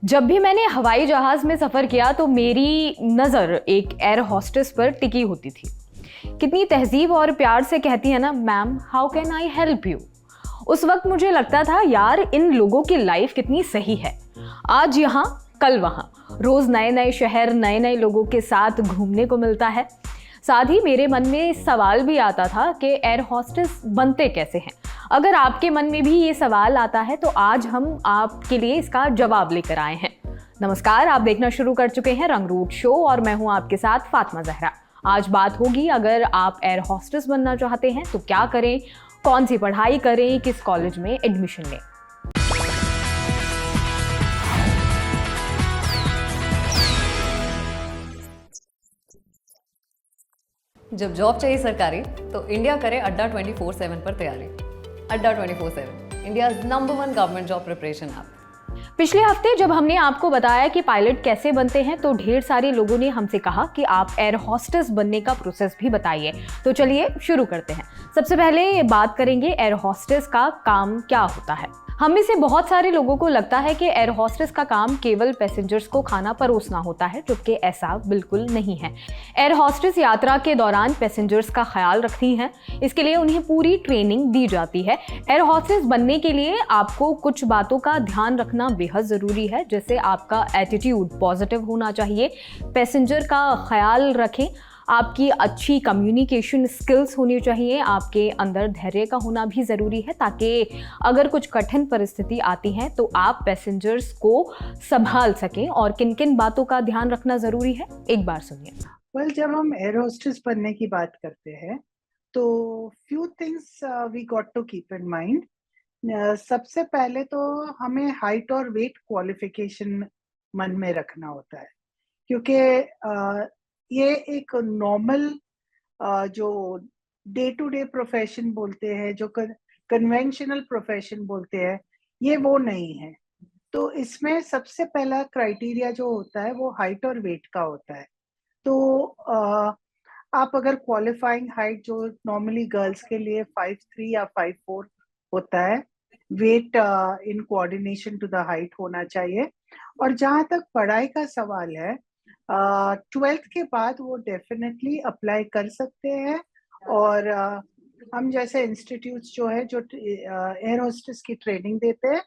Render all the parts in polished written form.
जब भी मैंने हवाई जहाज में सफर किया तो मेरी नजर एक एयर होस्टेस पर टिकी होती थी। कितनी तहजीब और प्यार से कहती है ना, ma'am how can I help you. उस वक्त मुझे लगता था यार इन लोगों की लाइफ कितनी सही है। आज यहाँ कल वहाँ, रोज नए नए शहर नए नए लोगों के साथ घूमने को मिलता है। साथ ही मेरे मन में सवाल भी आता था कि एयर होस्टेस बनते कैसे हैं। अगर आपके मन में भी ये सवाल आता है तो आज हम आपके लिए इसका जवाब लेकर आए हैं। नमस्कार, आप देखना शुरू कर चुके हैं रंगरूट शो और मैं हूं आपके साथ फातिमा जहरा। आज बात होगी, अगर आप एयर होस्टेस बनना चाहते हैं तो क्या करें, कौन सी पढ़ाई करें, किस कॉलेज में एडमिशन लें। जब जॉब चाहिए सरकारी तो इंडिया करे अड्डा 24/7 पर तैयारी। अड्डा 24/7 India number 1 government job preparation app. पिछले हफ्ते जब हमने आपको बताया कि पायलट कैसे बनते हैं तो ढेर सारे लोगों ने हमसे कहा कि आप एयर होस्टेस बनने का प्रोसेस भी बताइए। तो चलिए शुरू करते हैं। सबसे पहले बात करेंगे एयर होस्टेस का काम क्या होता है। हम में से बहुत सारे लोगों को लगता है कि एयर होस्टेस का काम केवल पैसेंजर्स को खाना परोसना होता है, जबकि ऐसा बिल्कुल नहीं है। एयर होस्टेस यात्रा के दौरान पैसेंजर्स का ख्याल रखती हैं। इसके लिए उन्हें पूरी ट्रेनिंग दी जाती है। एयर होस्टेस बनने के लिए आपको कुछ बातों का ध्यान रखना बेहद ज़रूरी है, जैसे आपका एटीट्यूड पॉजिटिव होना चाहिए, पैसेंजर का ख्याल रखें, आपकी अच्छी कम्युनिकेशन स्किल्स होनी चाहिए, आपके अंदर धैर्य का होना भी ज़रूरी है ताकि अगर कुछ कठिन परिस्थिति आती है तो आप पैसेंजर्स को संभाल सकें। और किन किन बातों का ध्यान रखना ज़रूरी है, एक बार सुनिए। जब हम एयर होस्टेस बनने की बात करते हैं तो few things we got to keep in mind. सबसे पहले तो हमें हाइट और वेट क्वालिफिकेशन मन में रखना होता है, क्योंकि ये एक नॉर्मल जो डे टू डे प्रोफेशन बोलते हैं, जो कन्वेंशनल प्रोफेशन बोलते हैं, ये वो नहीं है। तो इसमें सबसे पहला क्राइटेरिया जो होता है वो हाइट और वेट का होता है। तो आप अगर क्वालिफाइंग हाइट जो नॉर्मली गर्ल्स के लिए 5'3" या 5'4" होता है, weight in coordination to the height होना चाहिए। और जहाँ तक पढ़ाई का सवाल है, 12th के बाद वो डेफिनेटली अप्लाई कर सकते हैं। और हम जैसे इंस्टीट्यूट्स जो है जो एयर होस्टेस की ट्रेनिंग देते हैं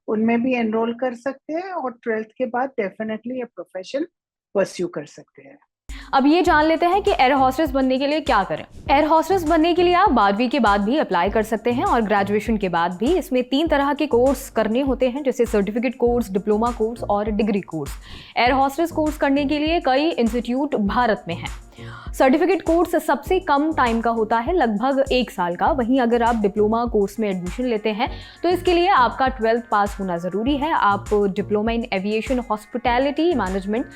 उनमें भी एनरोल कर सकते हैं और 12th के बाद डेफिनेटली ये प्रोफेशन परस्यू कर सकते हैं। अब ये जान लेते हैं कि एयर होस्टेस बनने के लिए क्या करें। एयर होस्टेस बनने के लिए आप 12वीं के बाद भी अप्लाई कर सकते हैं और ग्रेजुएशन के बाद भी। इसमें 3 तरह के कोर्स करने होते हैं, जैसे सर्टिफिकेट कोर्स, डिप्लोमा कोर्स और degree course. Air hostess course करने के लिए कई इंस्टीट्यूट भारत में हैं। सर्टिफिकेट कोर्स सबसे कम टाइम का होता है, लगभग 1 साल का। वहीं अगर आप डिप्लोमा कोर्स में एडमिशन लेते हैं तो इसके लिए आपका 12th पास होना ज़रूरी है। आप diploma in aviation hospitality management,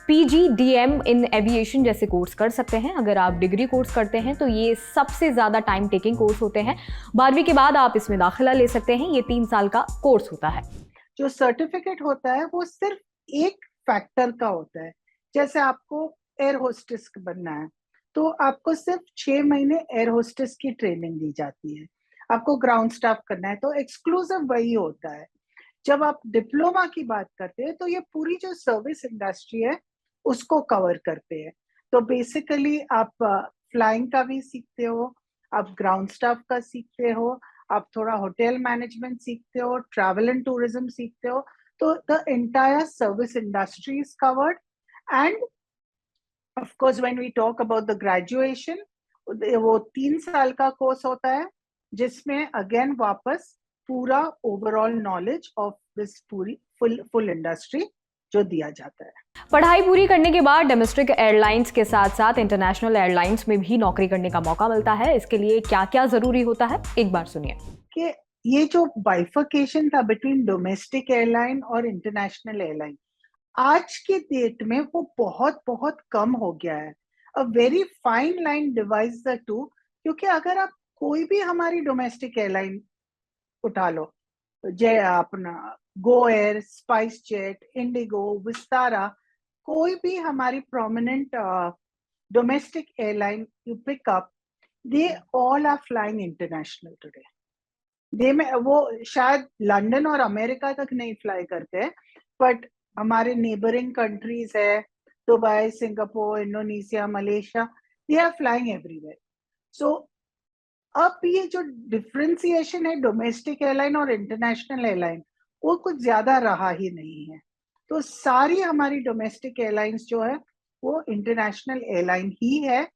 PGDM in aviation जैसे कोर्स कर सकते हैं। अगर आप डिग्री कोर्स करते हैं तो ये सबसे ज़्यादा टाइम टेकिंग कोर्स होते हैं। 12वीं के बाद आप इसमें दाखिला ले सकते हैं। ये 3 साल का कोर्स होता है। जो सर्टिफिकेट होता है वो सिर्फ एक फैक्टर का होता है। जैसे आपको एयर होस्टेस बनना है तो आपको सिर्फ 6 महीने एयर होस्टेस की ट्रेनिंग दी जाती है। आपको ग्राउंड स्टाफ करना है तो एक्सक्लूसिव वही होता है। जब आप डिप्लोमा की बात करते हैं तो ये पूरी जो सर्विस इंडस्ट्री है उसको कवर करते हैं। तो बेसिकली आप फ्लाइंग का भी सीखते हो, आप ग्राउंड स्टाफ का सीखते हो, आप थोड़ा होटल मैनेजमेंट सीखते हो, ट्रैवल एंड टूरिज्म सीखते हो। तो the entire service industry is covered. And of course when we talk about the graduation, वो 3 साल का कोर्स होता है जिसमें अगेन वापस पूरा ओवरऑल नॉलेज ऑफ दिस पूरी फुल इंडस्ट्री जो दिया जाता है। पढ़ाई पूरी करने के बाद डोमेस्टिक एयरलाइंस के साथ साथ इंटरनेशनल एयरलाइंस में भी नौकरी करने का मौका मिलता है। इसके लिए क्या क्या जरूरी होता है, एक बार सुनिए। कि ये जो बाइफर्केशन था बिटवीन डोमेस्टिक एयरलाइन और इंटरनेशनल एयरलाइन, आज की डेट में वो बहुत बहुत कम हो गया है। A very fine line divides the two. क्योंकि अगर आप कोई भी हमारी डोमेस्टिक एयरलाइन उठा लो, जय अपना गो एयर, स्पाइस जेट, इंडिगो, विस्तारा, कोई भी हमारी prominent domestic airline you pick up, they all are flying international today. दे में वो शायद लंदन और अमेरिका तक नहीं फ्लाई करते हैं, बट हमारे नेबरिंग कंट्रीज है, Dubai, Singapore, Indonesia, Malaysia, they are flying everywhere. So अब ये जो डिफ्रेंसिएशन है डोमेस्टिक एयरलाइन और इंटरनेशनल एयरलाइन, वो कुछ ज्यादा रहा ही नहीं है. तो सारी हमारी डोमेस्टिक एयरलाइंस जो है वो इंटरनेशनल एयरलाइन ही है.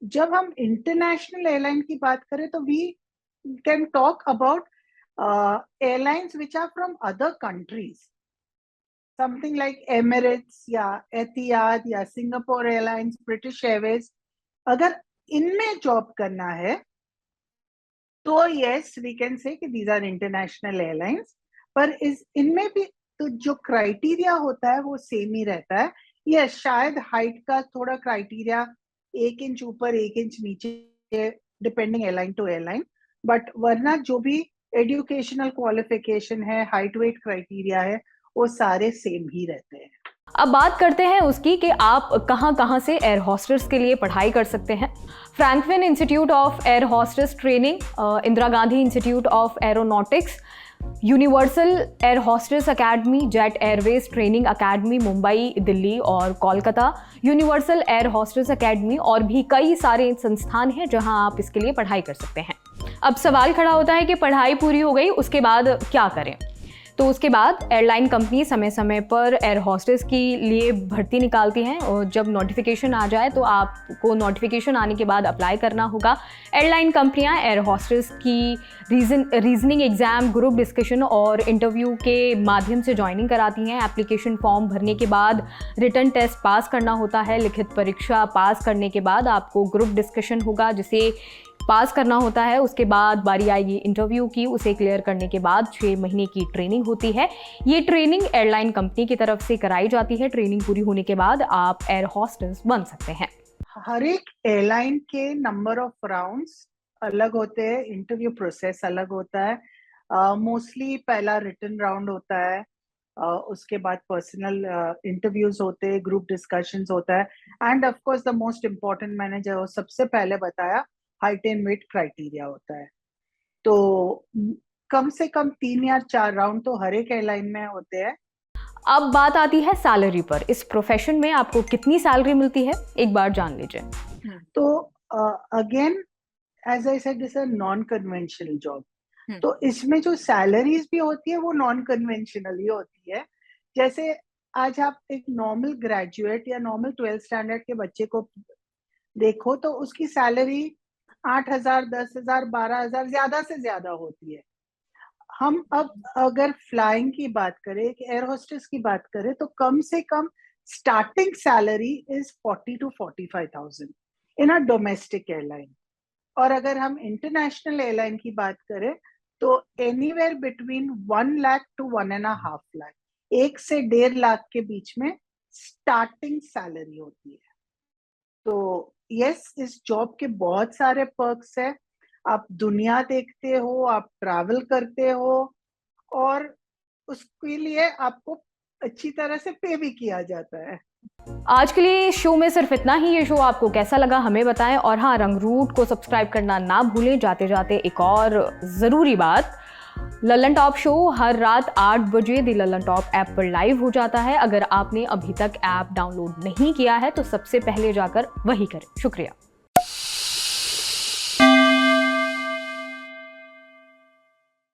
जब हम इंटरनेशनल एयरलाइन की बात करें तो we can talk about airlines which are from other countries, something like Emirates या एतिहाद या सिंगापुर एयरलाइंस, ब्रिटिश एयरवेज. अगर इनमें जॉब करना है तो यस वी कैन से कि दीज आर इंटरनेशनल एयरलाइंस. पर इनमें भी तो जो क्राइटेरिया होता है वो सेम ही रहता है. ये शायद हाइट का थोड़ा क्राइटेरिया 1 इंच ऊपर 1 इंच नीचे depending airline to airline, but वरना जो भी एजुकेशनल क्वालिफिकेशन है, हाइट वेट क्राइटेरिया है, वो सारे सेम ही रहते हैं. अब बात करते हैं उसकी कि आप कहां से एयर होस्टेस के लिए पढ़ाई कर सकते हैं. Franklin Institute of Air Hostess Training, Indira Gandhi Institute of Aeronautics, Universal Air Hostess Academy, Jet Airways Training Academy Mumbai, Delhi और Kolkata, Universal Air Hostess Academy और भी कई सारे संस्थान हैं जहां आप इसके लिए पढ़ाई कर सकते हैं. अब सवाल खड़ा होता है कि पढ़ाई पूरी हो गई, उसके बाद क्या करें. तो उसके बाद एयरलाइन कंपनी समय समय पर एयर होस्टेस के लिए भर्ती निकालती हैं और जब नोटिफिकेशन आ जाए तो आपको नोटिफिकेशन आने के बाद अप्लाई करना होगा. एयरलाइन कंपनियां एयर होस्टेस की रीजनिंग एग्ज़ाम, ग्रुप डिस्कशन और इंटरव्यू के माध्यम से ज्वाइनिंग कराती हैं. एप्लीकेशन फॉर्म भरने के बाद रिटन टेस्ट पास करना होता है. लिखित परीक्षा पास करने के बाद आपको ग्रुप डिस्कशन होगा जिसे पास करना होता है. उसके बाद बारी आएगी इंटरव्यू की. उसे क्लियर करने के बाद 6 महीने की ट्रेनिंग होती है. ये ट्रेनिंग एयरलाइन कंपनी की तरफ से कराई जाती है. ट्रेनिंग पूरी होने के बाद आप एयर होस्टेस बन सकते हैं. हर एक एयरलाइन के नंबर ऑफ राउंड्स अलग होते हैं, इंटरव्यू प्रोसेस अलग होता है. मोस्टली पहला रिटन राउंड होता है, उसके बाद पर्सनल इंटरव्यूज होते हैं, ग्रुप डिस्कशंस होता है, and of course the most important मैंने जो सबसे पहले बताया हाइट एंड वेट क्राइटेरिया होता है. तो कम से कम 3 या 4 राउंड तो हर एक एयरलाइन में होते हैं. अब बात आती है सैलरी पर. इस प्रोफेशन में आपको कितनी सैलरी मिलती है, एक बार जान लीजिए. तो again as I said this is non conventional job. तो इसमें जो सैलरीज भी होती है वो नॉन कन्वेंशनल ही होती है. जैसे आज आप एक नॉर्मल ग्रेजुएट या नॉर्मल 12th स्टैंडर्ड के बच्चे को देखो तो उसकी सैलरी 8,000, 10,000, 12,000 ज्यादा से ज्यादा होती है. हम अब अगर फ्लाइंग की बात करें, एयर होस्टेस की बात करें, तो कम से कम starting salary is 40 to 45,000 in a domestic airline. और अगर हम इंटरनेशनल एयरलाइन की बात करें तो anywhere between 1 lakh to 1.5 lakh, 1 से 1.5 लाख के बीच में स्टार्टिंग सैलरी होती है. तो यस, इस जॉब के बहुत सारे पर्क्स है. आप दुनिया देखते हो, आप ट्रैवल करते हो और उसके लिए आपको अच्छी तरह से पे भी किया जाता है. आज के लिए शो में सिर्फ इतना ही. ये शो आपको कैसा लगा हमें बताएं और हाँ, रंगरूट को सब्सक्राइब करना ना भूलें. जाते जाते एक और ज़रूरी बात, ललन टॉप शो हर रात 8 बजे दी ललन टॉप ऐप पर लाइव हो जाता है. अगर आपने अभी तक ऐप डाउनलोड नहीं किया है तो सबसे पहले जाकर वही करें. शुक्रिया.